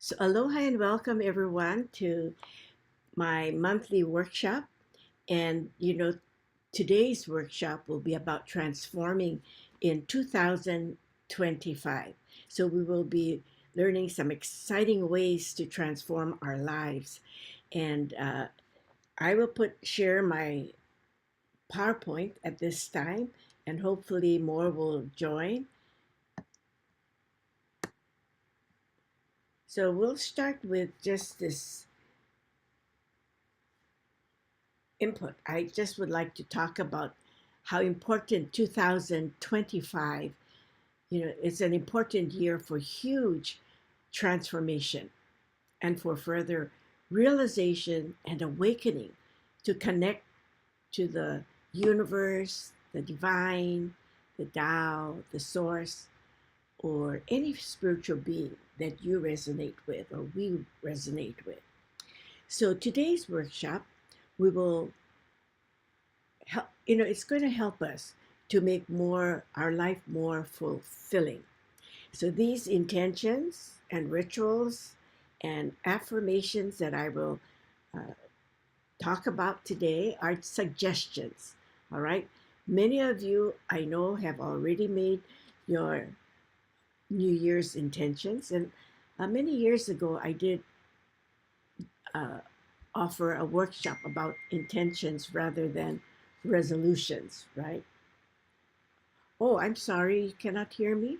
So, aloha and welcome everyone to my monthly workshop. And today's workshop will be about transforming in 2025. So, we will be learning some exciting ways to transform our lives. And I will share my PowerPoint at this time, and hopefully more will join. So, we'll start with just this input. I just would like to talk about how important 2025, it's an important year for huge transformation and for further realization and awakening to connect to the universe, the divine, the Tao, the source, or any spiritual being that you resonate with or we resonate with. So today's workshop, we will help, it's going to help us to make our life more fulfilling. So these intentions and rituals and affirmations that I will uh, talk about today are suggestions. All right. Many of you I know have already made your New Year's intentions, and many years ago I did uh, offer a workshop about intentions rather than resolutions, right? Oh, I'm sorry, you cannot hear me?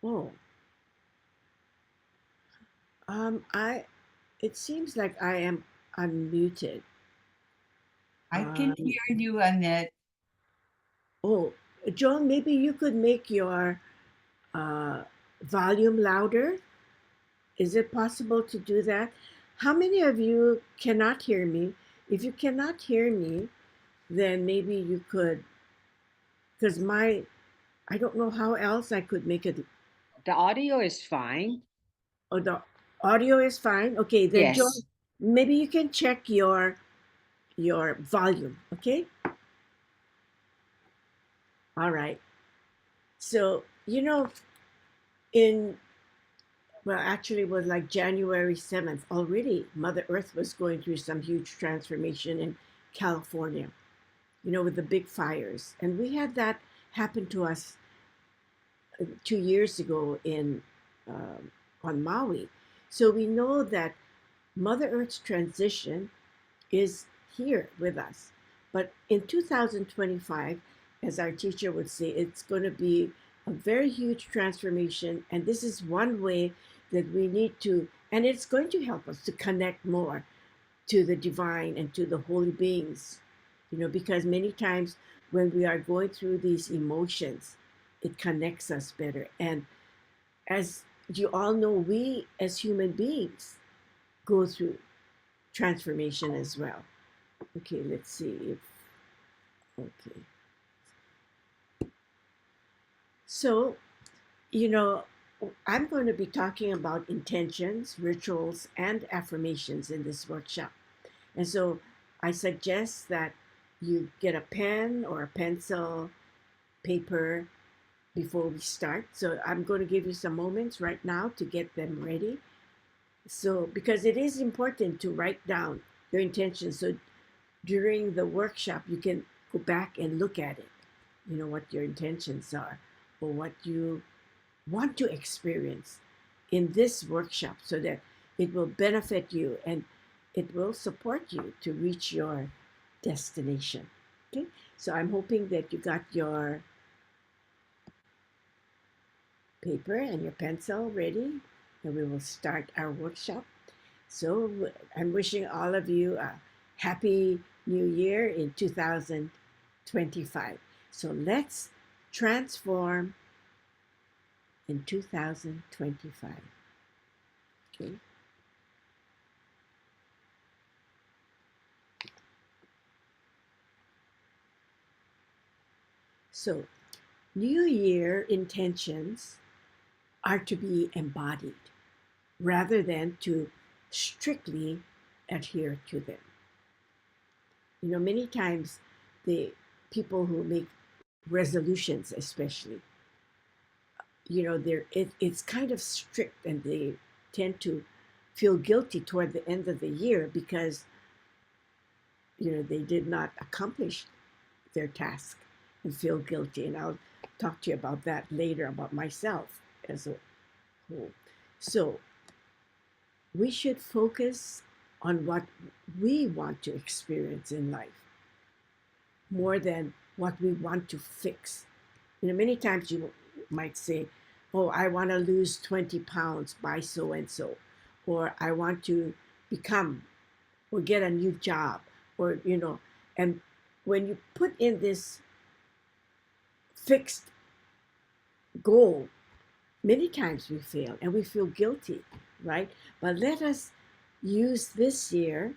Oh, I, it seems like I am unmuted. I can Um, hear you, Annette. oh, Joan, maybe you could make your uh, volume louder. Is it possible to do that? How many of you cannot hear me? If you cannot hear me, then maybe you could, because I don't know how else I could make it. The audio is fine. Oh, the audio is fine. Okay, then Joan, Yes. maybe you can check your volume. Okay. All right. So in well, actually, it was like January 7th already. Mother Earth was going through some huge transformation in California. With the big fires, and we had that happen to us 2 years ago in on Maui. So we know that Mother Earth's transition is here with us. But in 2025, as our teacher would say, it's going to be a very huge transformation. And this is one way that we need to, and it's going to help us to connect more to the divine and to the holy beings, because many times when we are going through these emotions, it connects us better. And as you all know, we as human beings go through transformation as well. Okay, let's see if, okay. So, you know, I'm going to be talking about intentions, rituals, and affirmations in this workshop. And so I suggest that you get a pen or a pencil, paper before we start. So I'm going to give you some moments right now to get them ready. So, because it is important to write down your intentions. So during the workshop, you can go back and look at it, what your intentions are or what you want to experience in this workshop so that it will benefit you and it will support you to reach your destination. Okay, so I'm hoping that you got your paper and your pencil ready and we will start our workshop. So I'm wishing all of you a happy new year in 2025. So let's transform in 2025. Okay. So, New Year intentions are to be embodied rather than to strictly adhere to them. Many times the people who make resolutions, especially, it's kind of strict and they tend to feel guilty toward the end of the year because, they did not accomplish their task and feel guilty. And I'll talk to you about that later, about myself as a whole. So we should focus on what we want to experience in life more than what we want to fix. Many times you might say, oh, I want to lose 20 pounds by so and so, or I want to become or get a new job, or, and when you put in this fixed goal, many times we fail and we feel guilty, right? But let us use this year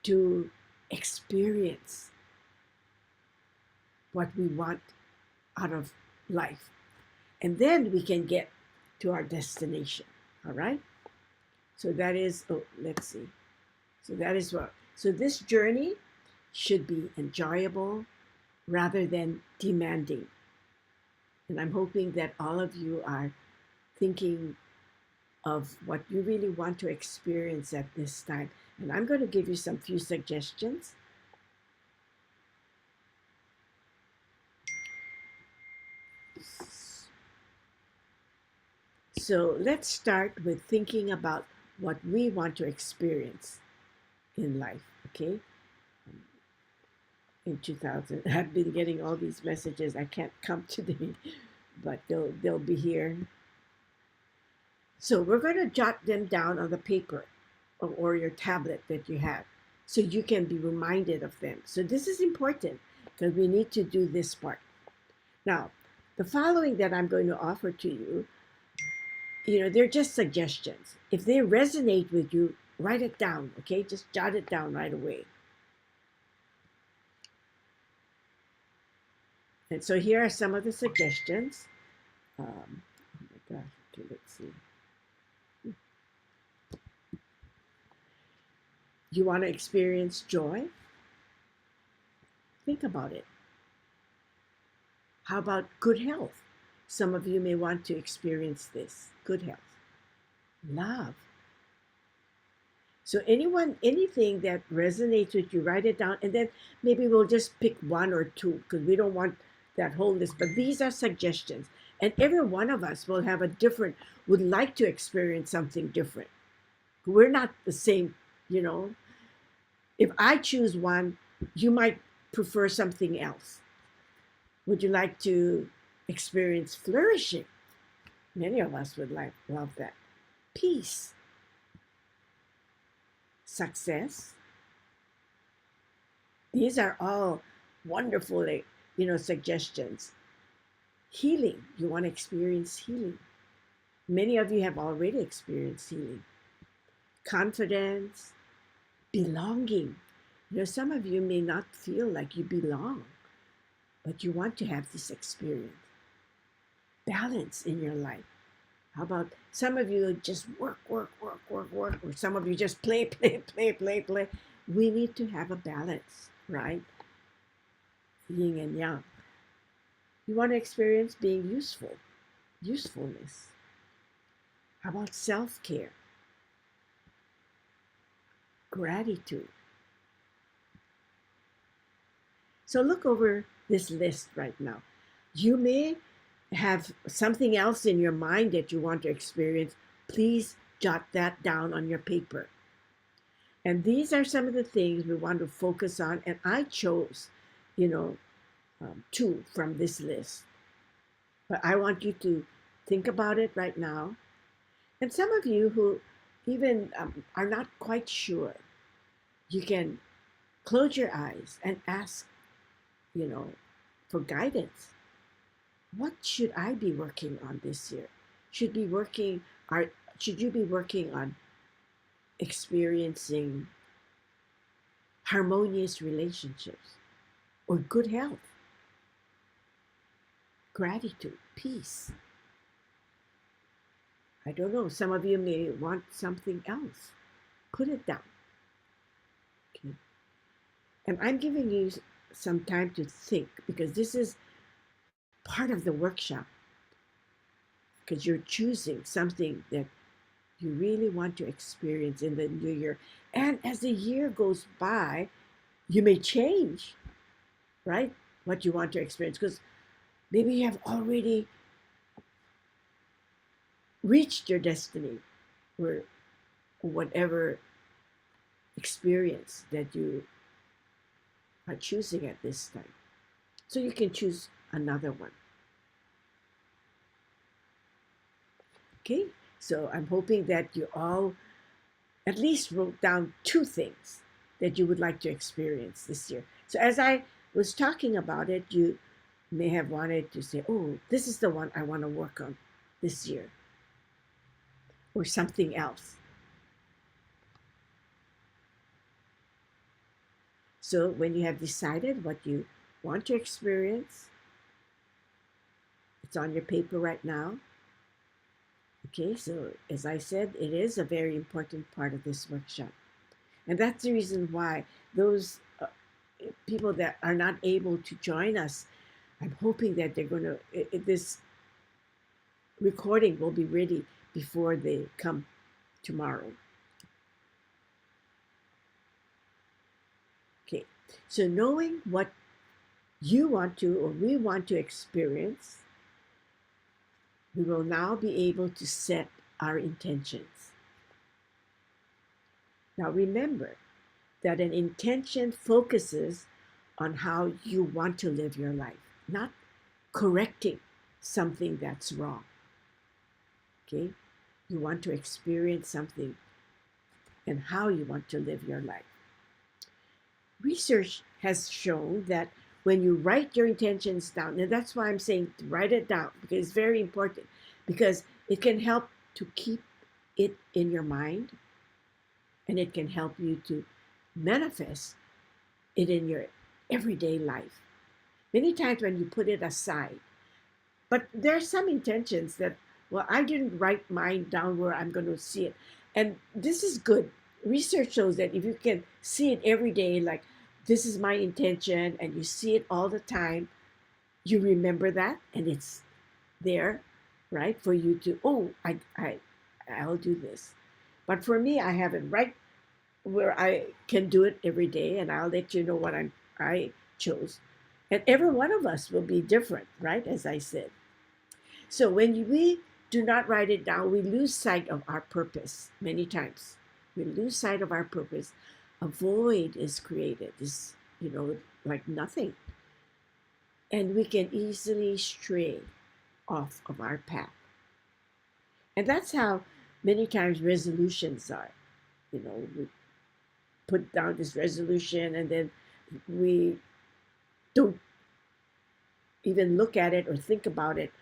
to experience what we want out of life. And then we can get to our destination, all right? So that is, let's see. So that is what, so this journey should be enjoyable rather than demanding. And I'm hoping that all of you are thinking of what you really want to experience at this time. And I'm going to give you some few suggestions. So let's start with thinking about what we want to experience in life, okay? In 2000, I've been getting all these messages. I can't come today, but they'll be here. So we're going to jot them down on the paper or your tablet that you have so you can be reminded of them. So this is important because we need to do this part. Now, the following that I'm going to offer to you, they're just suggestions. If they resonate with you, write it down, okay? Just jot it down right away. And so here are some of the suggestions. Oh my gosh, okay, let's see. You want to experience joy? Think about it. How about good health? Some of you may want to experience this, good health. Love. So anything that resonates with you, write it down, and then maybe we'll just pick one or two because we don't want that whole list. But these are suggestions. And every one of us will have would like to experience something different. We're not the same, If I choose one, you might prefer something else. Would you like to experience flourishing? Many of us would love that. Peace. Success. These are all wonderful, suggestions. Healing. You want to experience healing. Many of you have already experienced healing. Confidence. Belonging. Some of you may not feel like you belong, but you want to have this experience. Balance in your life. How about some of you just work, or some of you just play. We need to have a balance, right? Yin and yang. You want to experience being usefulness. How about self-care? Gratitude. So look over this list right now. You may have something else in your mind that you want to experience. Please jot that down on your paper. And these are some of the things we want to focus on. And I chose, 2 from this list. But I want you to think about it right now. And some of you who even are not quite sure, you can close your eyes and ask, for guidance. What should I be working on this year? Should you be working on experiencing harmonious relationships or good health, gratitude, peace? I don't know. Some of you may want something else. Put it down. Okay. And I'm giving you some time to think because this is part of the workshop, because you're choosing something that you really want to experience in the new year. And as the year goes by, you may change, right? What you want to experience, because maybe you have already reached your destiny or whatever experience that you are choosing at this time. So you can choose another one. Okay, so I'm hoping that you all at least wrote down 2 things that you would like to experience this year. So as I was talking about it, you may have wanted to say, oh, this is the one I want to work on this year, or something else. So when you have decided what you want to experience, it's on your paper right now. Okay, so as I said, it is a very important part of this workshop. And that's the reason why those people that are not able to join us, I'm hoping that they're going to, this recording will be ready before they come tomorrow. Okay, so knowing what you want to or we want to experience, we will now be able to set our intentions. Now remember that an intention focuses on how you want to live your life, not correcting something that's wrong. Okay? You want to experience something and how you want to live your life. Research has shown that when you write your intentions down, and that's why I'm saying write it down, because it's very important, because it can help to keep it in your mind, and it can help you to manifest it in your everyday life. Many times when you put it aside, but there are some intentions that, well, I didn't write mine down where I'm going to see it. And this is good. Research shows that if you can see it every day, like this is my intention, and you see it all the time, you remember that, and it's there, right, for you to, oh, I'll do this. But for me, I have it right where I can do it every day, and I'll let you know what I chose. And every one of us will be different, right, as I said. So when we do not write it down, we lose sight of our purpose many times. We lose sight of our purpose. A void is created, is, like nothing. And we can easily stray off of our path. And that's how many times resolutions are. We put down this resolution and then we don't even look at it or think about it.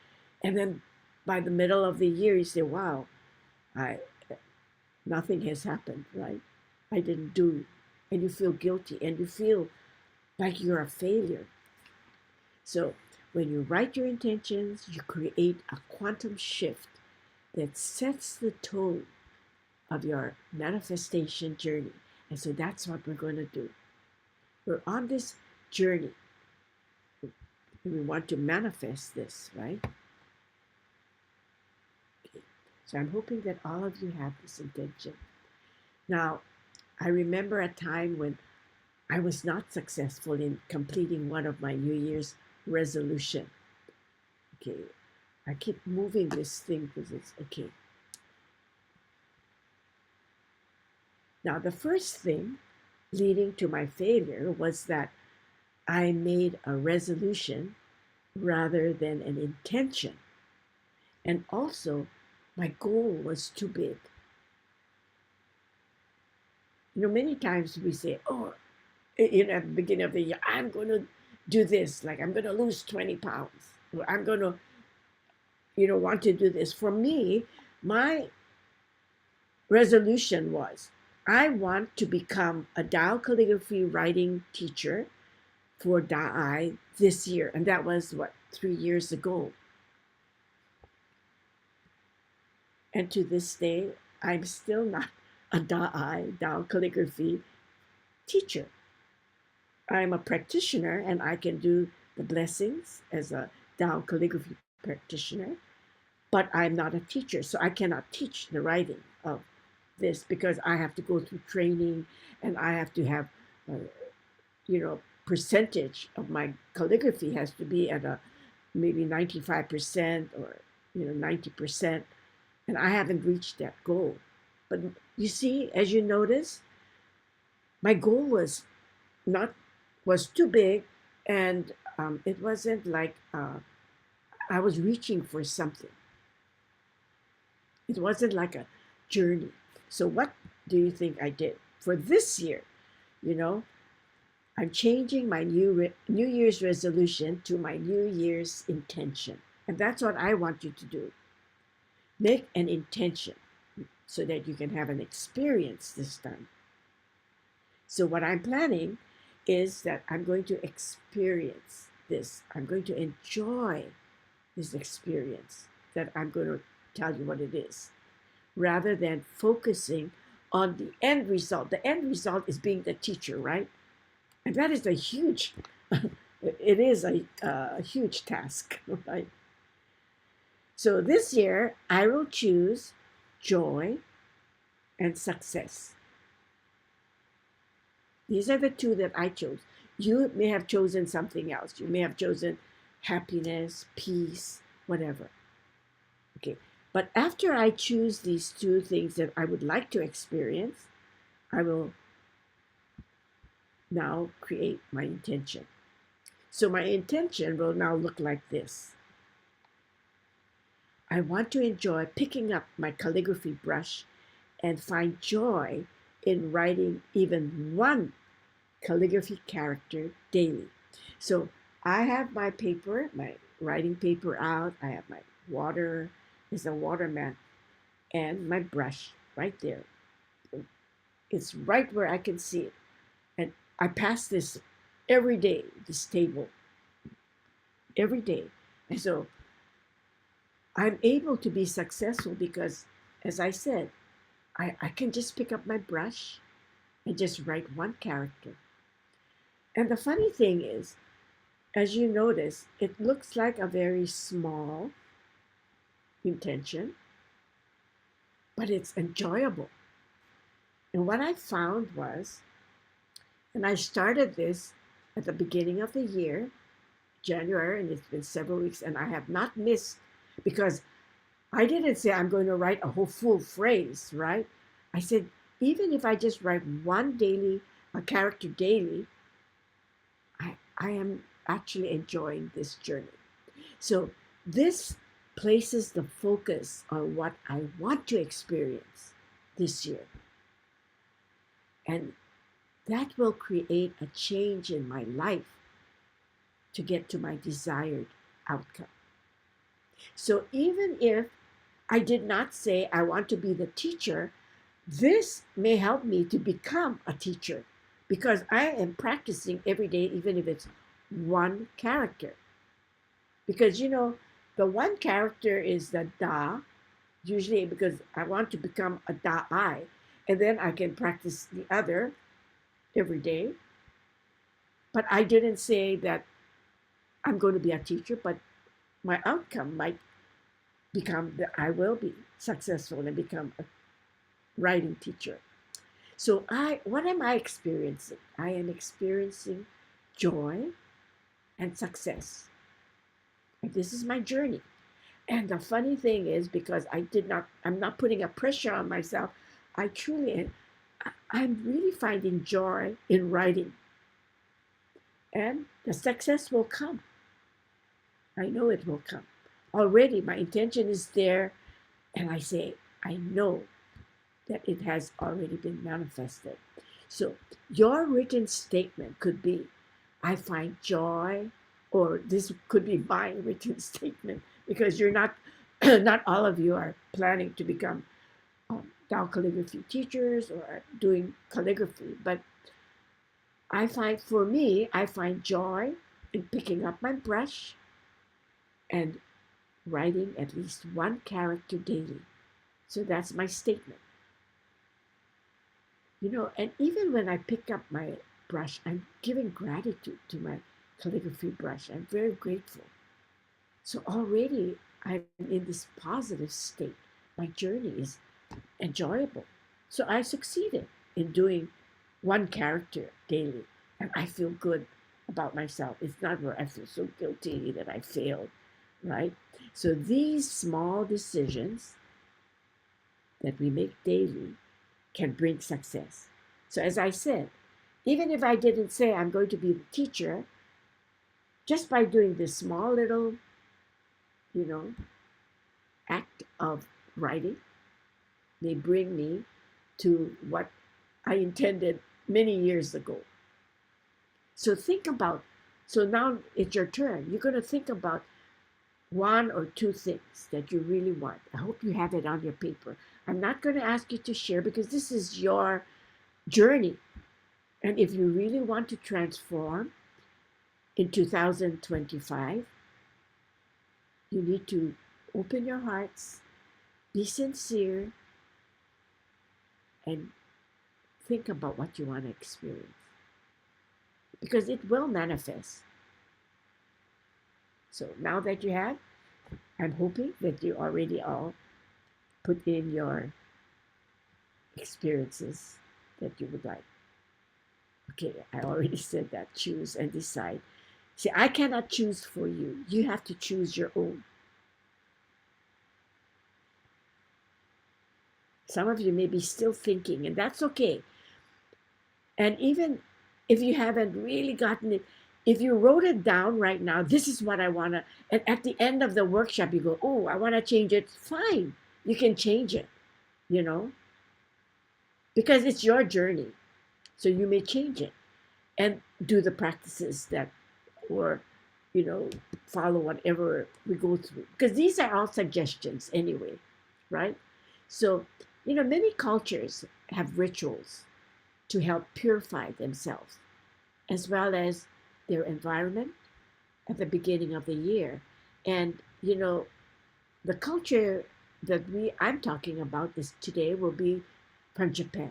And then by the middle of the year, you say, wow, nothing has happened, right? I didn't do. And you feel guilty and you feel like you're a failure. So when you write your intentions, you create a quantum shift that sets the tone of your manifestation journey. And so that's what we're going to do. We're on this journey. We want to manifest this, right? Okay. So I'm hoping that all of you have this intention. Now, I remember a time when I was not successful in completing one of my New Year's resolution. Okay, I keep moving this thing because it's okay. Now, the first thing leading to my failure was that I made a resolution rather than an intention. And also, my goal was too big. Many times we say, oh, at the beginning of the year, I'm going to do this, like I'm going to lose 20 pounds, or I'm going to, want to do this. For me, my resolution was, I want to become a Tao Calligraphy writing teacher for Da'ai this year. And that was, 3 years ago. And to this day, I'm still not a Da'ai, Tao Calligraphy teacher. I'm a practitioner and I can do the blessings as a Tao Calligraphy practitioner, but I'm not a teacher, so I cannot teach the writing of this because I have to go through training and I have to have, you know, percentage of my calligraphy has to be at a maybe 95% or 90%, and I haven't reached that goal. But you see, as you notice, my goal not was too big, and it wasn't like I was reaching for something. It wasn't like a journey. So what do you think I did for this year? You know, I'm changing my New Year's resolution to my New Year's intention, and that's what I want you to do. Make an intention so that you can have an experience this time. So what I'm planning is that I'm going to experience this. I'm going to enjoy this experience that I'm going to tell you what it is, rather than focusing on the end result. The end result is being the teacher, right? And that is a huge, it is a huge task, right? So this year, I will choose joy and success. These are the two that I chose. You may have chosen something else. You may have chosen happiness, peace, whatever. Okay. But after I choose these two things that I would like to experience, I will now create my intention. So my intention will now look like this. I want to enjoy picking up my calligraphy brush and find joy in writing even one calligraphy character daily. So I have my paper, my writing paper out. I have my water, there's a water mat, and my brush right there. It's right where I can see it. And I pass this every day, this table, every day. And so I'm able to be successful because, as I said, I can just pick up my brush and just write one character. And the funny thing is, as you notice, it looks like a very small intention, but it's enjoyable. And what I found was, and I started this at the beginning of the year, January, and it's been several weeks, and I have not missed because I didn't say I'm going to write a whole full phrase, right? I said, even if I just write a character daily, I am actually enjoying this journey. So this places the focus on what I want to experience this year. And that will create a change in my life to get to my desired outcome. So even if I did not say I want to be the teacher, this may help me to become a teacher because I am practicing every day, even if it's one character. Because, the one character is the da, usually because I want to become a da-I, and then I can practice the other every day. But I didn't say that I'm going to be a teacher, but my outcome might become that I will be successful and become a writing teacher. So what am I experiencing? I am experiencing joy and success. And this is my journey. And the funny thing is, because I'm not putting a pressure on myself, I'm really finding joy in writing. And the success will come. I know it will come. Already my intention is there, and I know that it has already been manifested. So your written statement could be, I find joy, or this could be my written statement, because you're not, not all of you are planning to become Tao calligraphy teachers or doing calligraphy, but I find joy in picking up my brush and writing at least one character daily. So that's my statement. And even when I pick up my brush, I'm giving gratitude to my calligraphy brush. I'm very grateful. So already I'm in this positive state. My journey is enjoyable. So I succeeded in doing one character daily, and I feel good about myself. It's not where I feel so guilty that I failed, right? So these small decisions that we make daily can bring success. So as I said, even if I didn't say I'm going to be the teacher, just by doing this small little, you know, act of writing may bring me to what I intended many years ago. So think about, so now it's your turn. You're going to think about one or two things that you really want. I hope you have it on your paper. I'm not going to ask you to share because this is your journey. And if you really want to transform in 2025, you need to open your hearts, be sincere, and think about what you want to experience. Because it will manifest. So now that you have, I'm hoping that you already all put in your experiences that you would like. Okay, I already said that. Choose and decide. See, I cannot choose for you. You have to choose your own. Some of you may be still thinking, and that's okay. And even if you haven't really gotten it, if you wrote it down right now, this is what I want to, and at the end of the workshop, you go, oh, I want to change it. Fine, you can change it, you know, because it's your journey. So you may change it and do the practices that, or, you know, follow whatever we go through. Because these are all suggestions anyway, right? So, you know, many cultures have rituals to help purify themselves, as well as their environment at the beginning of the year. And, you know, the culture that I'm talking about this today will be from Japan.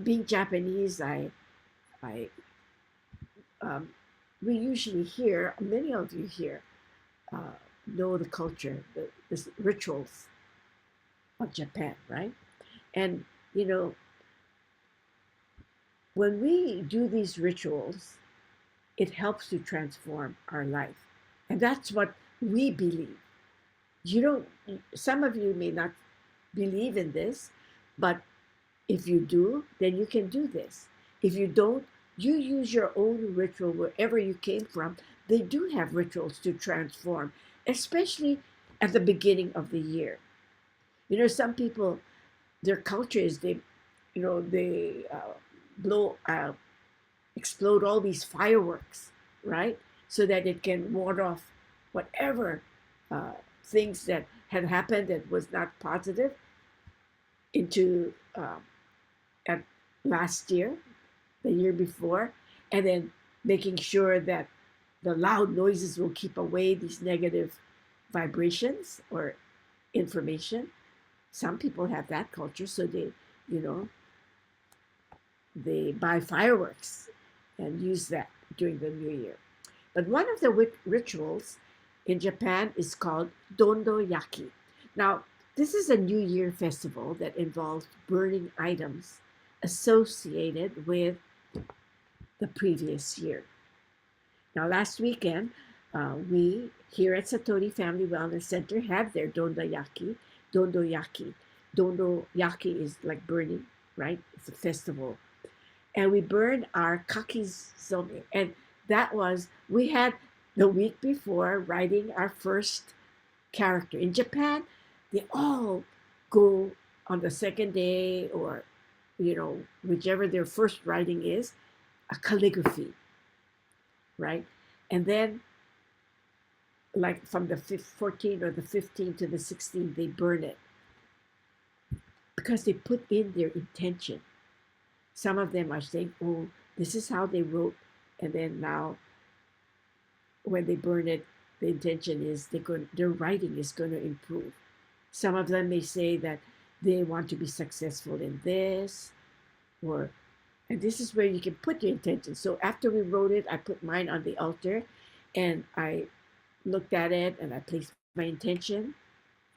Being Japanese, I we usually hear, many of you here know the culture, the rituals of Japan, right? And, you know, when we do these rituals, it helps to transform our life. And that's what we believe. You don't, some of you may not believe in this, but if you do, then you can do this. If you don't, you use your own ritual wherever you came from. They do have rituals to transform, especially at the beginning of the year. You know, some people, their culture is they, you know, they blow, explode all these fireworks, right? So that it can ward off whatever things that had happened that was not positive into at last year, the year before, and then making sure that the loud noises will keep away these negative vibrations or information. Some people have that culture, so they, you know, they buy fireworks and use that during the new year. But one of the rituals in Japan is called Dondo Yaki. Now, this is a New Year festival that involves burning items associated with the previous year. Now, last weekend, we here at Satori Family Wellness Center have their Dondayaki. Dondoyaki. Dondoyaki is like burning, right? It's a festival. And we burned our kakizome. And that was, we had the week before writing our first character. In Japan, they all go on the second day or, you know, whichever their first writing is, a calligraphy, right? And then, like from the 14th or the 15th to the 16th, they burn it because they put in their intention. Some of them are saying, oh, this is how they wrote. And then now, when they burn it, the intention is their writing is going to improve. Some of them may say that they want to be successful in this, and this is where you can put your intention. So after we wrote it, I put mine on the altar, and I looked at it, and I placed my intention,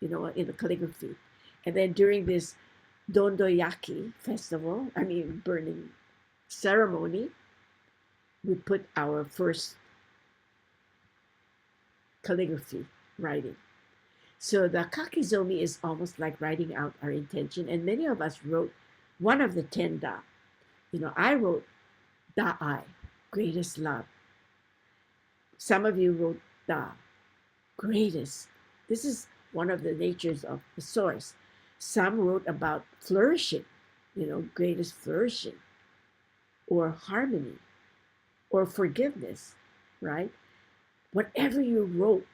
you know, in the calligraphy. And then during this Dondoyaki festival, burning ceremony, we put our first calligraphy writing. So the kakizomi is almost like writing out our intention. And many of us wrote one of the 10 da. I wrote da'ai, greatest love. Some of you wrote da, greatest. This is one of the natures of the source. Some wrote about flourishing, greatest flourishing, or harmony, or forgiveness, right? Whatever you wrote,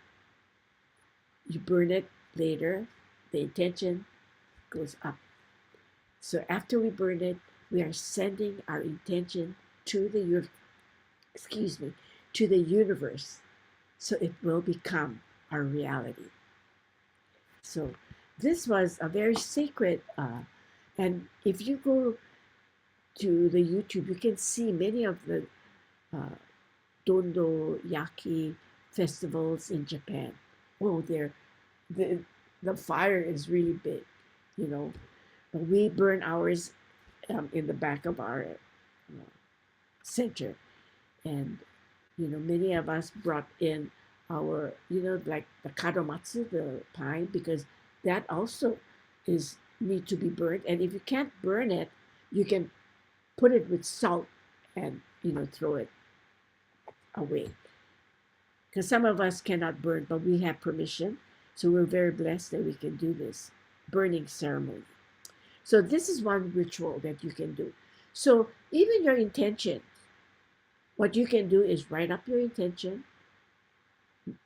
you burn it later, the intention goes up. So after we burn it, we are sending our intention to the to the universe, so it will become our reality. So this was a very sacred, and if you go to the YouTube, you can see many of the uh, Dondo Yaki festivals in Japan. Oh, the fire is really big, you know. But we burn ours in the back of our center, and many of us brought in our, like the kadomatsu, the pine, because that also is need to be burned. And if you can't burn it, you can put it with salt and throw it away. Because some of us cannot burn, but we have permission. So we're very blessed that we can do this burning ceremony. So this is one ritual that you can do. So even your intention, what you can do is write up your intention,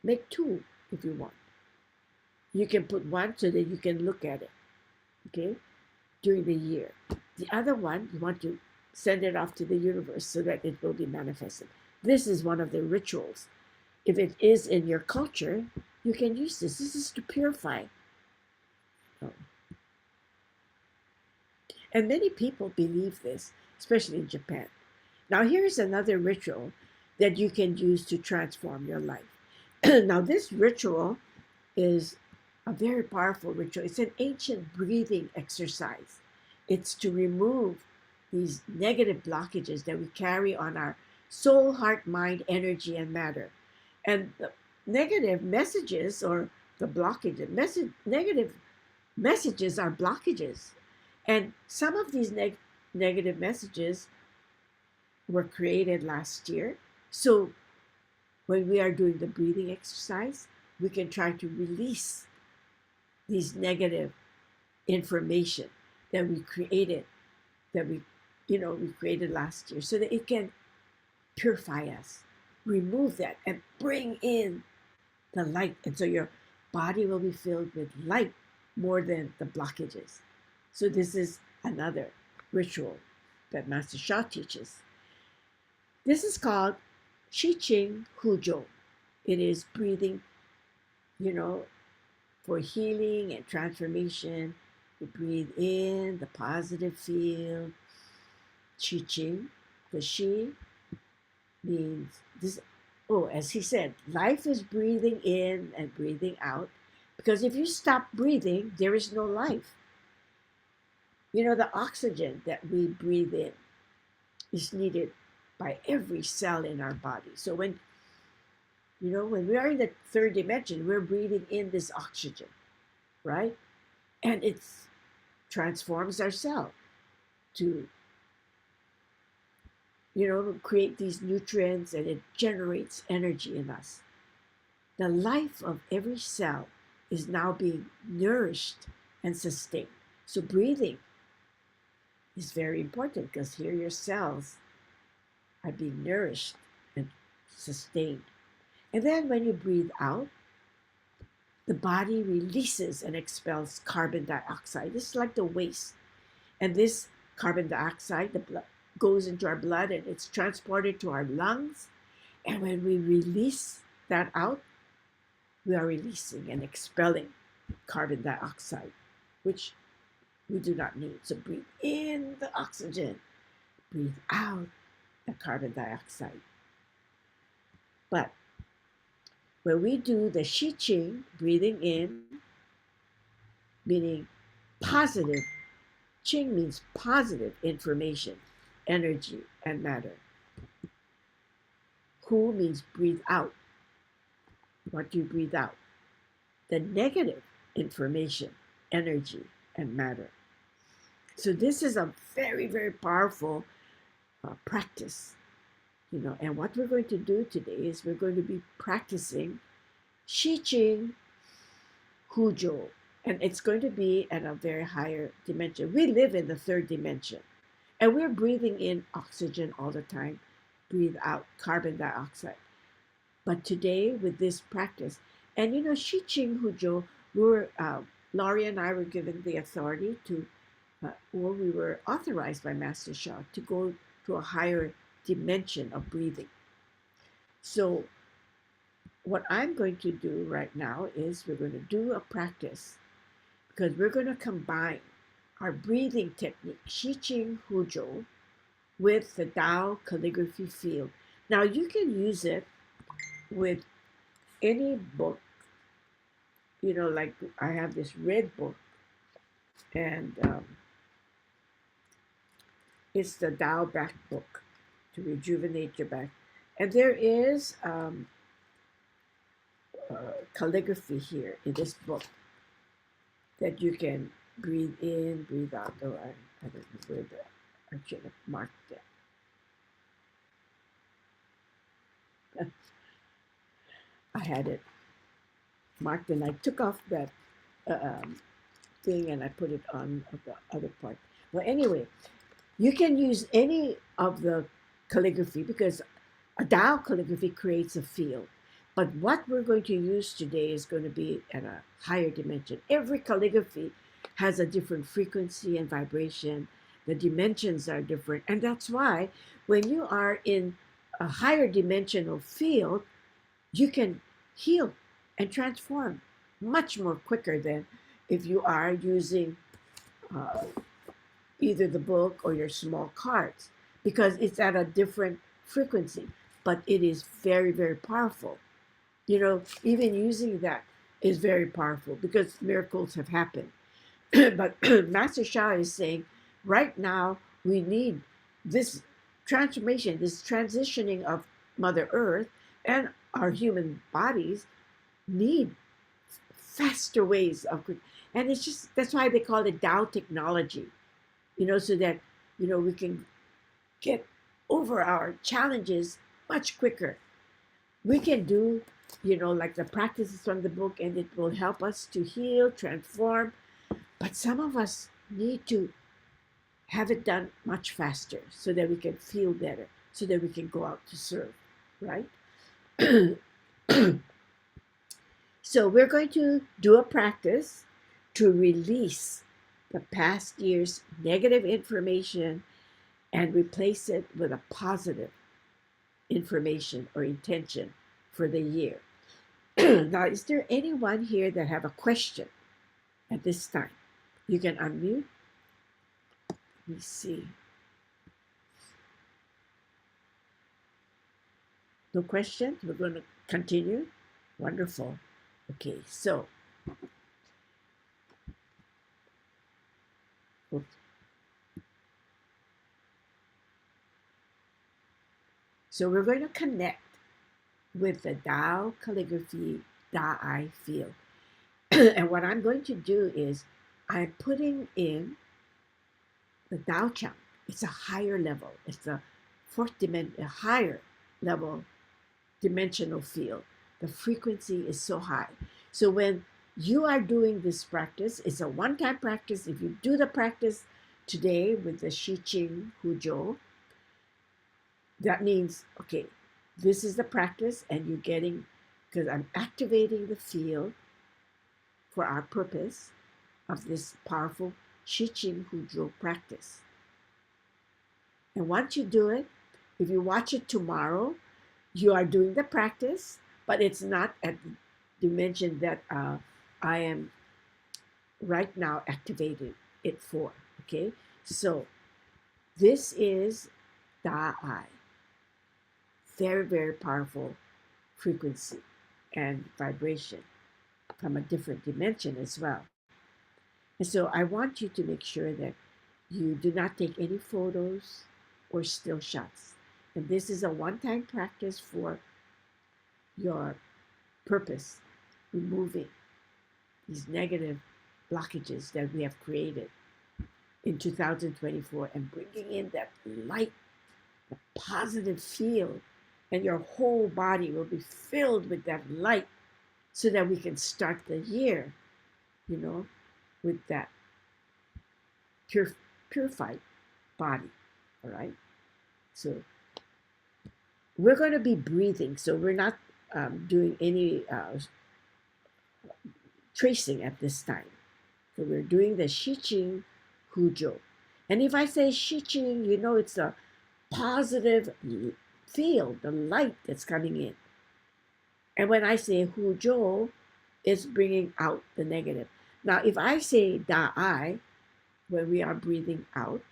make two if you want. You can put one so that you can look at it, okay, during the year. The other one, you want to send it off to the universe so that it will be manifested. This is one of the rituals. If it is in your culture, you can use this. This is to purify. And many people believe this, especially in Japan. Now, here's another ritual that you can use to transform your life. Now, this ritual is a very powerful ritual. It's an ancient breathing exercise. It's to remove these negative blockages that we carry on our soul, heart, mind, energy, and matter. And the negative messages, or the blockages, negative messages are blockages. And some of these negative messages were created last year. So when we are doing the breathing exercise, we can try to release these negative information that we created, we created last year, so that it can purify us, remove that, and bring in the light. And so your body will be filled with light more than the blockages. So this is another ritual that Master Sha teaches. This is called Shiching Hujo. It is breathing, for healing and transformation. You breathe in the positive field. Shiching, the Shi means this. Oh, as he said, life is breathing in and breathing out. Because if you stop breathing, there is no life. The oxygen that we breathe in is needed by every cell in our body. So when we are in the third dimension, we're breathing in this oxygen, right? And it transforms our cell to, create these nutrients, and it generates energy in us. The life of every cell is now being nourished and sustained. So breathing is very important, because here your cells are being nourished and sustained. And then when you breathe out, the body releases and expels carbon dioxide. This is like the waste. And this carbon dioxide, the blood, goes into our blood, and it's transported to our lungs. And when we release that out, we are releasing and expelling carbon dioxide, which we do not need. So breathe in the oxygen, breathe out the carbon dioxide. But when we do the Shiching, breathing in, meaning positive. Qing means positive information, energy, and matter. Hu means breathe out. What do you breathe out? The negative information, energy, and matter. So this is a very, very powerful practice, and what we're going to do today is we're going to be practicing Shi Qing Huzhou, and it's going to be at a very higher dimension. We live in the third dimension, and we're breathing in oxygen all the time, breathe out carbon dioxide. But today, with this practice, and Shi Qing Huzhou, Laurie and I were given the authority to, or we were authorized by Master Sha to go to a higher dimension of breathing. So what I'm going to do right now is we're going to do a practice because we're going to combine our breathing technique, Shi Qing Huzhou, with the Tao Calligraphy field. Now you can use it with any book, like I have this red book, and it's the Tao back book to rejuvenate your back. And there is calligraphy here in this book that you can breathe in, breathe out. Oh, I don't know where I should have marked that. I had it marked and I took off that thing and I put it on the other part. Well, anyway, you can use any of the calligraphy because a Tao calligraphy creates a field. But what we're going to use today is going to be at a higher dimension. Every calligraphy has a different frequency and vibration. The dimensions are different. And that's why when you are in a higher dimensional field, you can heal and transform much more quicker than if you are using either the book or your small cards, because it's at a different frequency, but it is very, very powerful. Even using that is very powerful because miracles have happened. But Master Sha is saying, right now, we need this transformation, this transitioning of Mother Earth and our human bodies need faster ways of, and it's just, that's why they call it Tao technology, so that, we can get over our challenges much quicker. We can do, like the practices from the book, and it will help us to heal, transform. But some of us need to have it done much faster so that we can feel better, so that we can go out to serve, right? So we're going to do a practice to release the past year's negative information and replace it with a positive information or intention for the year. Now, is there anyone here that have a question at this time? You can unmute. Let me see. No questions? We're going to continue. Wonderful. Okay, so oops. So we're going to connect with the Tao Calligraphy Da'ai field. And what I'm going to do is I'm putting in the Tao Chang. It's a higher level. It's a fourth dimension, a higher level dimensional field. The frequency is so high. So when you are doing this practice, it's a one-time practice. If you do the practice today with the Shi Qing Huzhou, that means, okay, this is the practice and you're getting, because I'm activating the field for our purpose of this powerful Shi Qing Huzhou practice. And once you do it, if you watch it tomorrow, you are doing the practice, but it's not at the dimension that I am right now activating it for, okay? So this is Da'ai. Very, very powerful frequency and vibration from a different dimension as well. And so I want you to make sure that you do not take any photos or still shots. And this is a one-time practice for your purpose, removing these negative blockages that we have created in 2024 and bringing in that light, the positive field, and your whole body will be filled with that light so that we can start the year, you know, with that purified body. All right. So we're going to be breathing. So we're not doing any tracing at this time. So we're doing the Shiching Hujo. And if I say Shiching, you know it's a positive field, the light that's coming in. And when I say Hujo, it's bringing out the negative. Now, if I say Da'ai, when we are breathing out,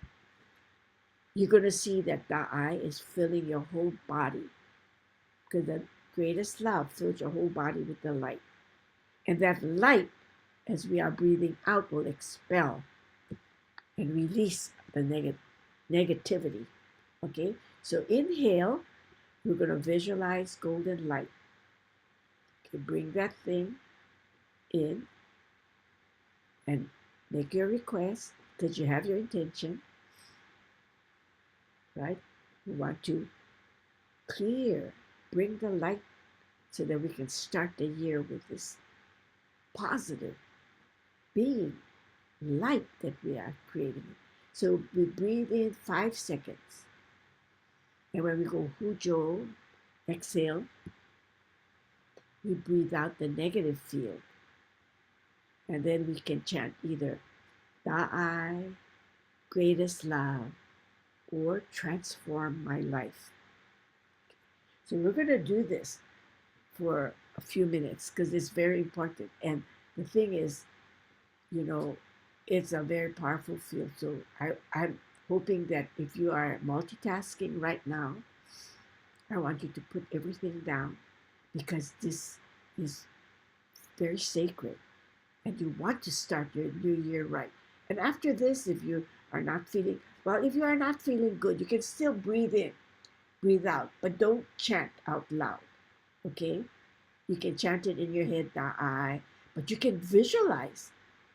you're going to see that Da'ai is filling your whole body because the greatest love fills your whole body with the light. And that light, as we are breathing out, will expel and release the negativity. Okay, so inhale, we're going to visualize golden light. Okay, bring that thing in and make your request because you have your intention, right? You want to clear, bring the light so that we can start the year with this positive being, light that we are creating. So we breathe in 5 seconds. And when we go Hujo, exhale, we breathe out the negative field. And then we can chant either Da'ai, greatest love, or transform my life. So we're going to do this for a few minutes because it's very important. And the thing is, you know, it's a very powerful field. So I'm hoping that if you are multitasking right now, I want you to put everything down because this is very sacred and you want to start your new year right. And after this, if you are not feeling, well, if you are not feeling good, you can still breathe in, breathe out, but don't chant out loud, okay? You can chant it in your head, Da'ai, but you can visualize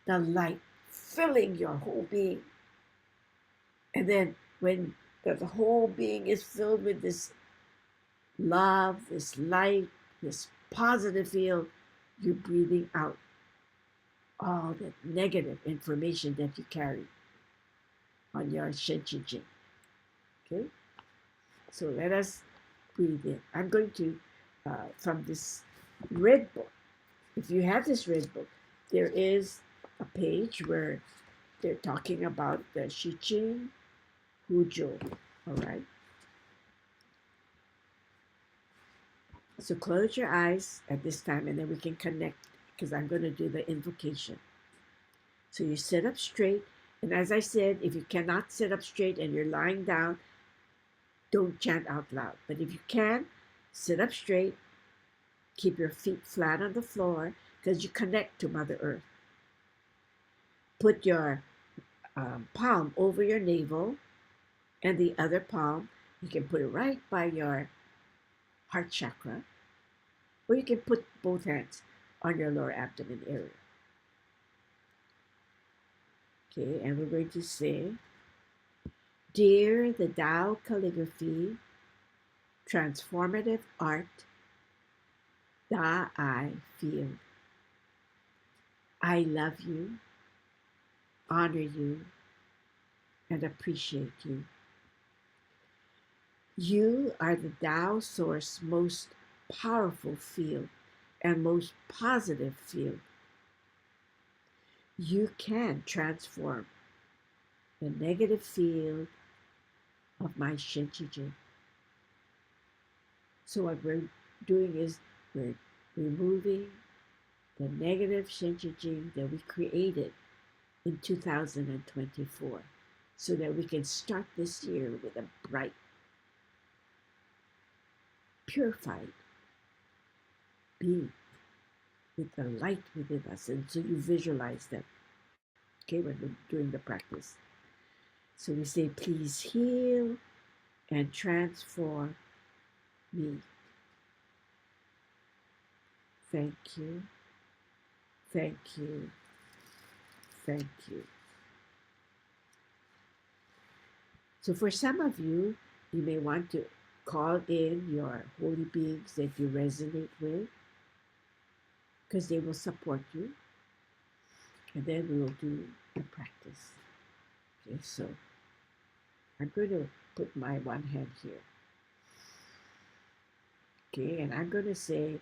the light filling your whole being. And then when the whole being is filled with this love, this light, this positive field, you're breathing out all that negative information that you carry on your Shenchijin. Okay? So let us breathe in. I'm going to, from this red book, if you have this red book, there is a page where they're talking about the Shiching Hujo. All right? So close your eyes at this time and then we can connect because I'm going to do the invocation. So you sit up straight. And as I said, if you cannot sit up straight and you're lying down, don't chant out loud. But if you can, sit up straight, keep your feet flat on the floor because you connect to Mother Earth. Put your palm over your navel and the other palm, you can put it right by your heart chakra, or you can put both hands on your lower abdomen area. Okay, and we're going to say, Dear the Tao Calligraphy, transformative art, I Field, I love you, honor you, and appreciate you. You are the Tao Source most powerful field and most positive field. You can transform the negative field of my Shinchijin. So what we're doing is we're removing the negative Shinchijin that we created in 2024 so that we can start this year with a bright, purified being with the light within us. And so you visualize them. okay, when we're doing the practice. So we say, please heal and transform me. Thank you, thank you, thank you. So for some of you, you may want to call in your holy beings that you resonate with, because they will support you. And then we will do the practice. Okay, so I'm going to put my one hand here. Okay, and I'm going to say,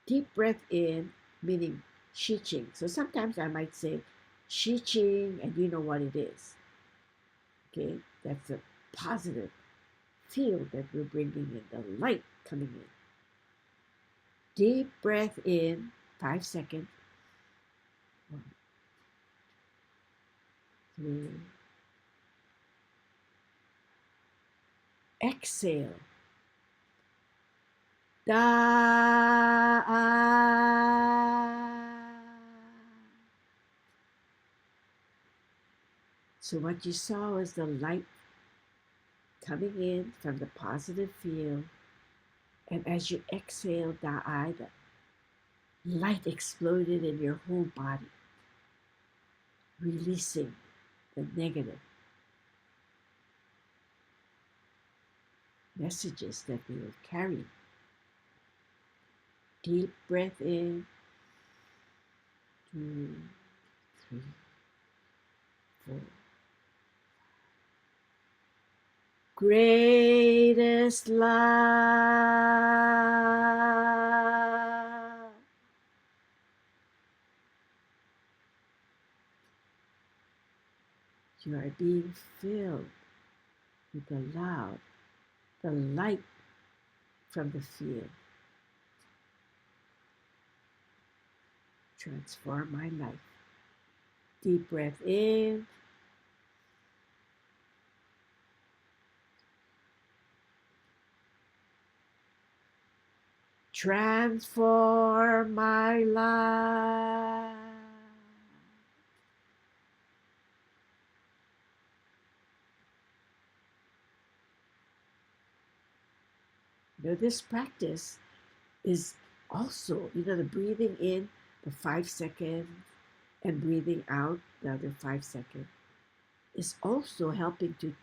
deep breath in, meaning Shi Ching. So sometimes I might say Shi Ching, and you know what it is. Okay, that's a positive field that we're bringing in, the light coming in. Deep breath in, 5 seconds. 1, 3. Exhale. Da. So what you saw was the light coming in from the positive field. And as you exhale, Da-I, the light exploded in your whole body, releasing the negative messages that we were carrying. Deep breath in, 2, 3, 4. Greatest love. You are being filled with the love, the light from the field. Transform my life. Deep breath in. Transform my life. You know, this practice is also, the breathing in, the 5 seconds, and breathing out, the other 5 seconds, is also helping to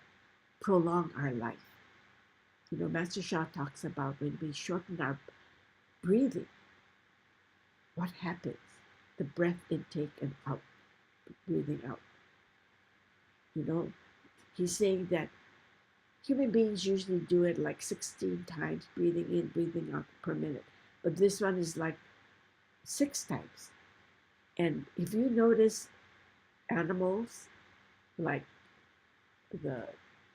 prolong our life. Master Sha talks about when we shorten our breathing, what happens? The breath intake and out, breathing out. He's saying that human beings usually do it like 16 times, breathing in, breathing out per minute. But this one is like 6 times. And if you notice animals, like the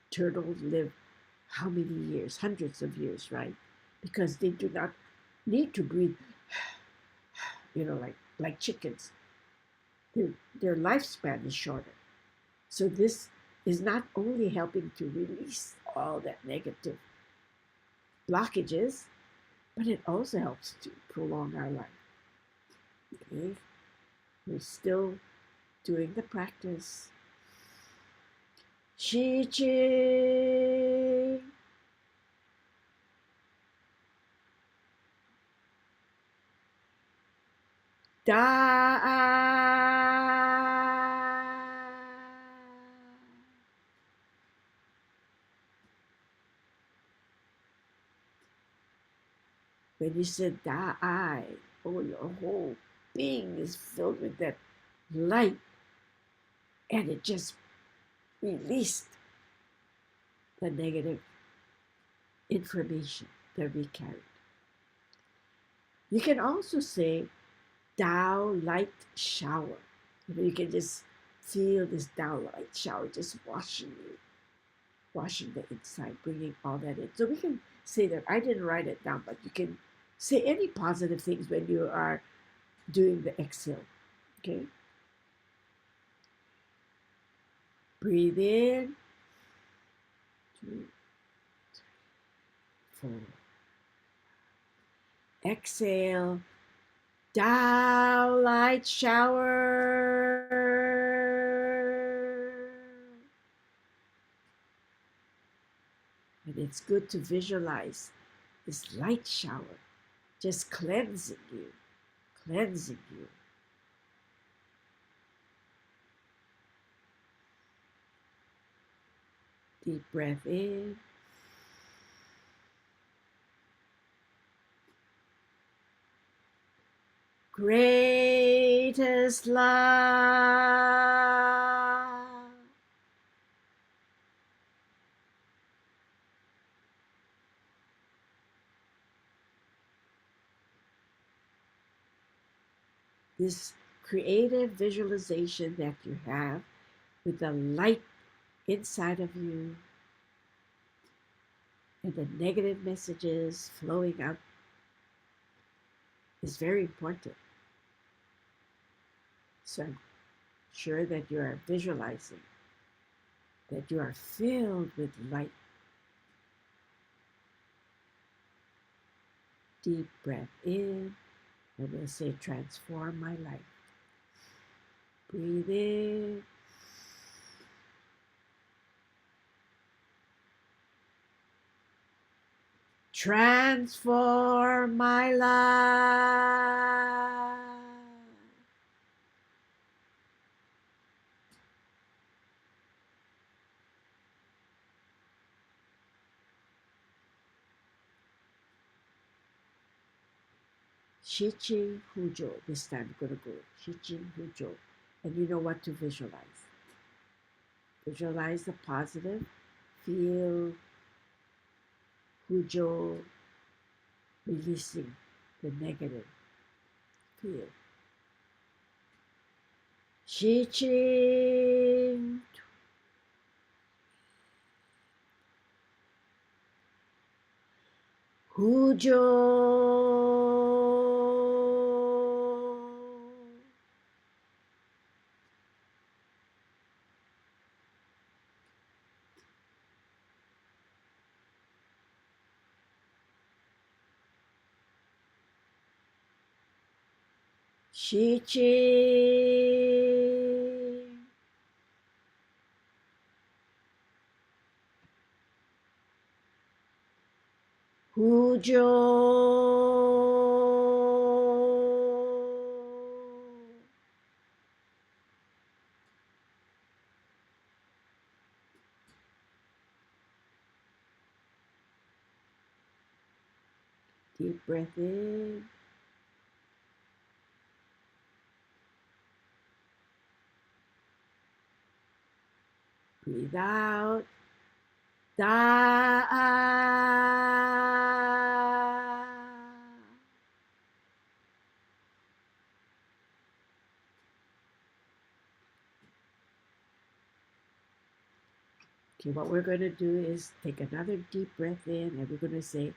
turtles live how many years? Hundreds of years, right? Because they do not need to breathe, like chickens. Their lifespan is shorter. So this is not only helping to release all that negative blockages, but it also helps to prolong our life. Okay? We're still doing the practice. Shi Ching. Da. When you said Da-I, your whole being is filled with that light, and it just released the negative information that we carried. You can also say Tao light shower. You can just feel this Tao light shower just washing you, washing the inside, bringing all that in. So we can say that. I didn't write it down, but you can say any positive things when you are doing the exhale. Okay? Breathe in. 2, 3, 4. Exhale. Tao light shower. And it's good to visualize this light shower just cleansing you, cleansing you. Deep breath in. Greatest love. This creative visualization that you have with the light inside of you and the negative messages flowing out is very important. So I'm sure that you are visualizing that you are filled with light. Deep breath in, and we'll say, transform my life. Breathe in. Transform my life. Shichi Hujo. This time we're going to go Shichi Hujo. And you know what to visualize. Visualize the positive. Feel Hujo releasing the negative. Feel. Shichi Hujo. Shichi Hujo. Deep breath in. Breathe out. Da. Okay, what we're going to do is take another deep breath in and we're going to say,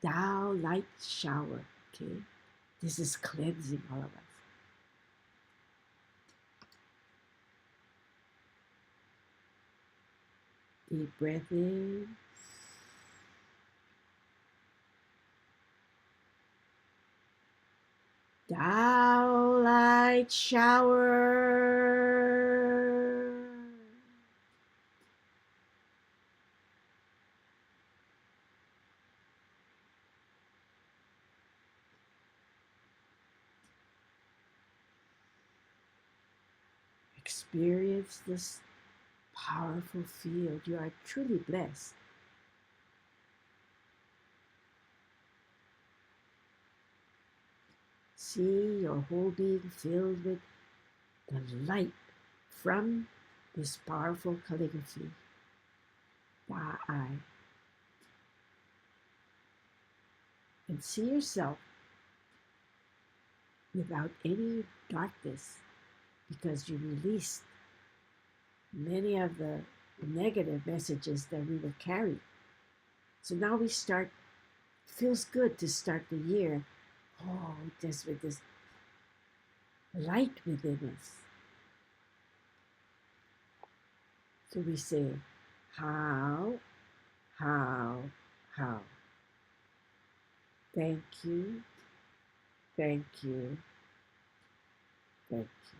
Tao light shower. Okay, this is cleansing all of us. Deep breath in. Tao light shower. Experience this powerful field. You are truly blessed. See your whole being filled with the light from this powerful calligraphy. Da'ai. And see yourself without any darkness because you released many of the negative messages that we were carrying. So now we start, feels good to start the year, just with this light within us. So we say, how. Thank you. Thank you. Thank you.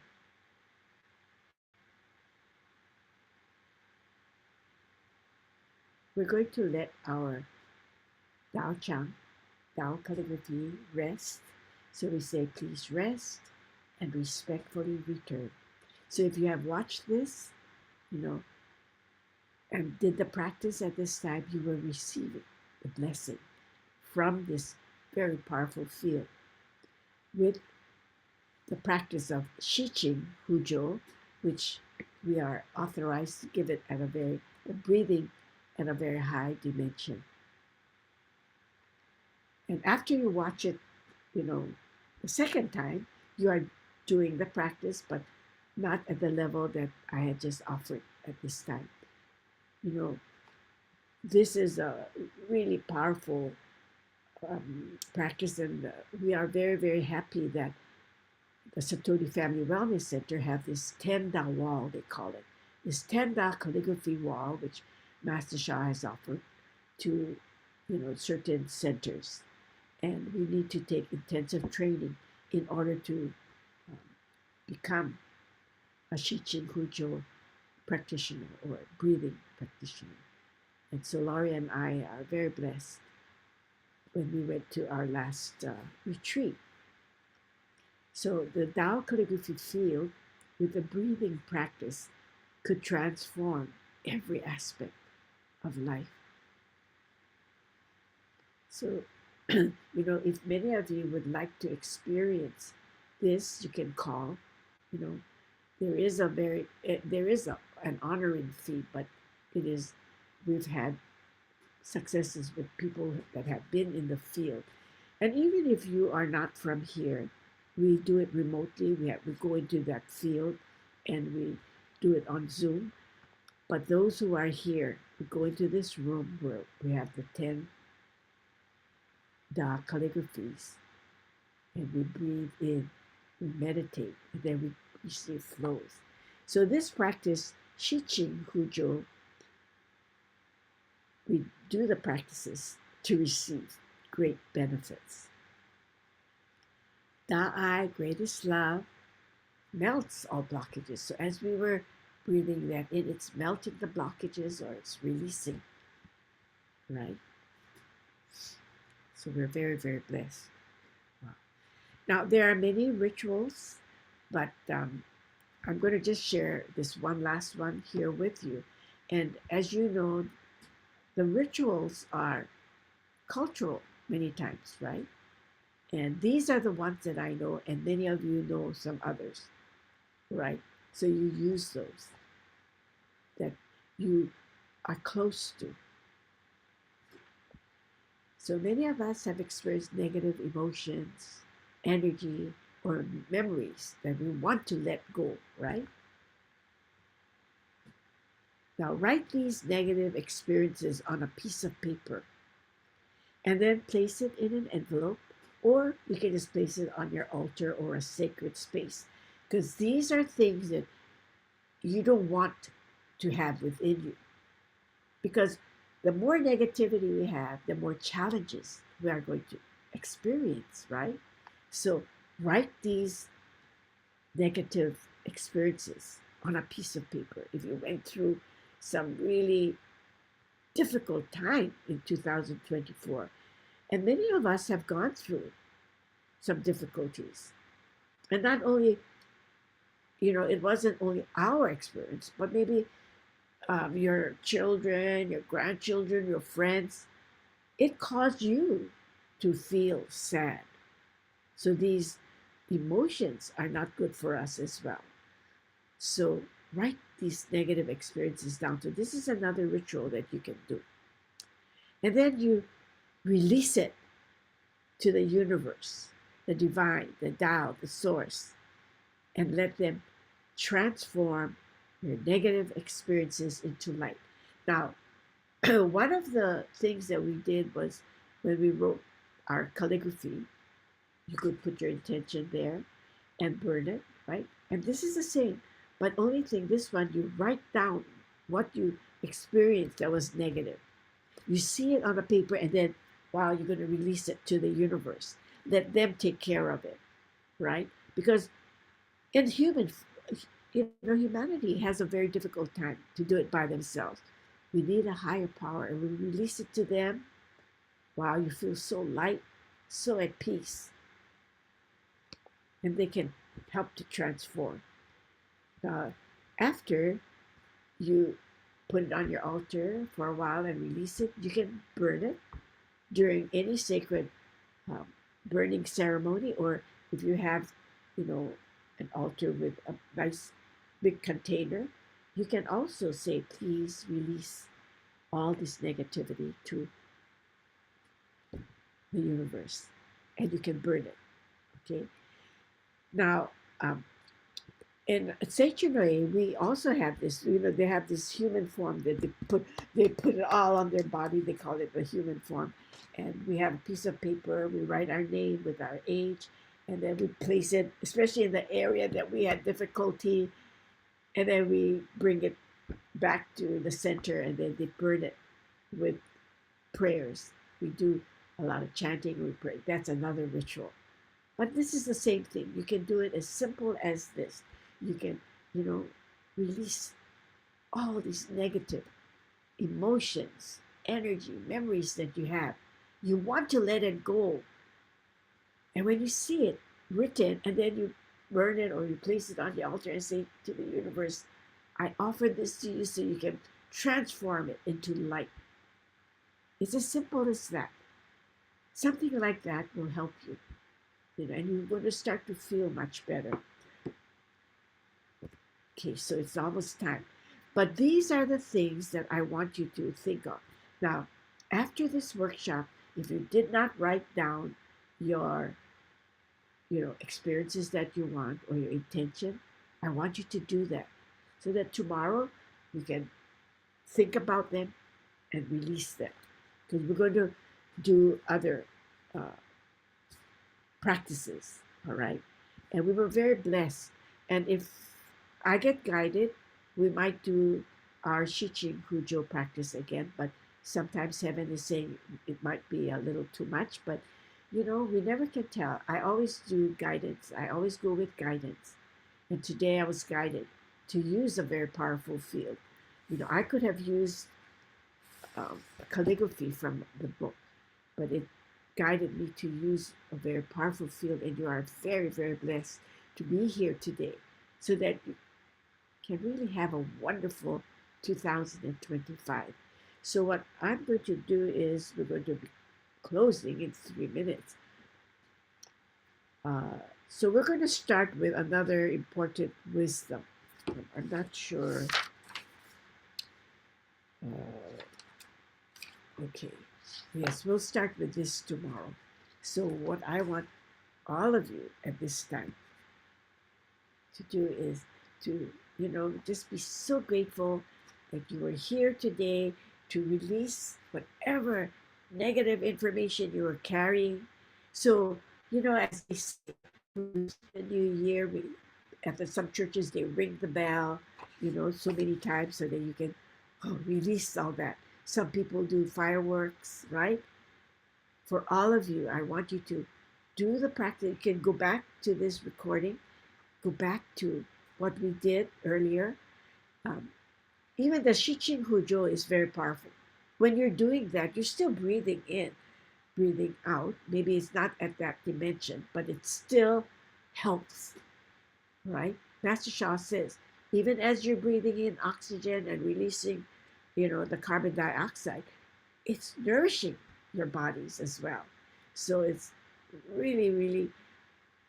We're going to let our Tao Calligraphy rest. So we say, please rest and respectfully return. So if you have watched this, you know, and did the practice at this time, you will receive the blessing from this very powerful field. With the practice of Shiching Hujo, which we are authorized to give it at a breathing at a very high dimension. And after you watch it, the second time, you are doing the practice, but not at the level that I had just offered at this time. This is a really powerful practice, and we are very, very happy that the Satori Family Wellness Center have this Tenda wall, they call it. This Tenda calligraphy wall, which Master Sha has offered to, certain centers. And we need to take intensive training in order to become a Shiching Hujo practitioner or breathing practitioner. And so Laurie and I are very blessed when we went to our last retreat. So the Tao calligraphy field with the breathing practice could transform every aspect of life. So, if many of you would like to experience this, you can call. There is an honoring fee, but we've had successes with people that have been in the field. And even if you are not from here, we do it remotely. We go into that field and we do it on Zoom. But those who are here, we go into this room where we have the 10 Tao Calligraphies, and we breathe in, we meditate, and then we receive flows. So this practice, Shiching Hujo, we do the practices to receive great benefits. Da'ai, greatest love, melts all blockages. So as we were breathing that in, it's melting the blockages or it's releasing, right? So we're very, very blessed. Wow. Now, there are many rituals, but I'm going to just share this one last one here with you. And as you know, the rituals are cultural many times, right? And these are the ones that I know, and many of you know some others, right? So you use those that you are close to. So many of us have experienced negative emotions, energy, or memories that we want to let go, right? Now write these negative experiences on a piece of paper and then place it in an envelope, or you can just place it on your altar or a sacred space, because these are things that you don't want to have within you. Because the more negativity we have, the more challenges we are going to experience, right? So write these negative experiences on a piece of paper. If you went through some really difficult time in 2024, and many of us have gone through some difficulties. And not only, it wasn't only our experience, but maybe your children, your grandchildren, your friends, it caused you to feel sad. So these emotions are not good for us as well. So write these negative experiences down. So this is another ritual that you can do. And then you release it to the universe, the divine, the Tao, the source, and let them transform your negative experiences into light. Now, one of the things that we did was when we wrote our calligraphy, you could put your intention there and burn it, right? And this is the same, but only thing, this one, you write down what you experienced that was negative. You see it on the paper, and then, wow, you're going to release it to the universe. let them take care of it, right? Because in humanity has a very difficult time to do it by themselves. We need a higher power, and we release it to them. Wow, you feel so light, so at peace, and they can help to transform. Uh, After you put it on your altar for a while and release it, you can burn it during any sacred um, burning ceremony, or if you have, you know, an altar with a nice big container, you can also say, please release all this negativity to the universe, and you can burn it. Okay. Now, in Sanctuary, we also have this. They have this human form that they put it all on their body. They call it the human form, and we have a piece of paper. We write our name with our age, and then we place it, especially in the area that we had difficulty, and then we bring it back to the center, and then they burn it with prayers. We do a lot of chanting. We pray. That's another ritual. But this is the same thing. You can do it as simple as this. You can, you know, release all these negative emotions, energy, memories that you have. You want to let it go. And when you see it written, and then you burn it or you place it on the altar and say to the universe, I offer this to you so you can transform it into light. It's as simple as that. Something like that will help you, and you're going to start to feel much better. Okay, so it's almost time. But these are the things that I want you to think of. Now, after this workshop, if you did not write down your, experiences that you want or your intention, I want you to do that so that tomorrow you can think about them and release them. Because we're going to do other practices, all right? And we were very blessed. And if I get guided, we might do our Shiching Hujo practice again, but sometimes heaven is saying it might be a little too much, but we never can tell. I always do guidance. I always go with guidance. And today I was guided to use a very powerful field. I could have used calligraphy from the book, but it guided me to use a very powerful field, and you are very, very blessed to be here today so that you can really have a wonderful 2025. So what I'm going to do is we're going to be closing in 3 minutes. So we're going to start with another important wisdom. I'm not sure. Okay. Yes, we'll start with this tomorrow. So what I want all of you at this time to do is to, just be so grateful that you were here today to release whatever negative information you are carrying. So, as they say, the new year, at some churches, they ring the bell, so many times so that you can release all that. Some people do fireworks, right? For all of you, I want you to do the practice. You can go back to this recording, go back to what we did earlier. Even the Shiching Hujo is very powerful. When you're doing that, you're still breathing in, breathing out. Maybe it's not at that dimension, but it still helps, right? Master Shah says, even as you're breathing in oxygen and releasing, the carbon dioxide, it's nourishing your bodies as well. So it's really, really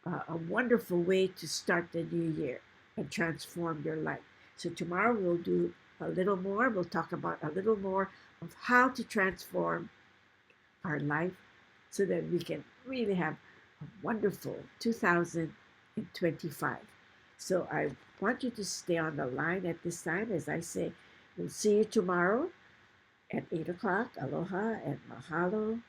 a wonderful way to start the new year and transform your life. So tomorrow we'll do a little more. We'll talk about a little more of how to transform our life so that we can really have a wonderful 2025. So I want you to stay on the line at this time. As I say, we'll see you tomorrow at 8 o'clock. Aloha and mahalo.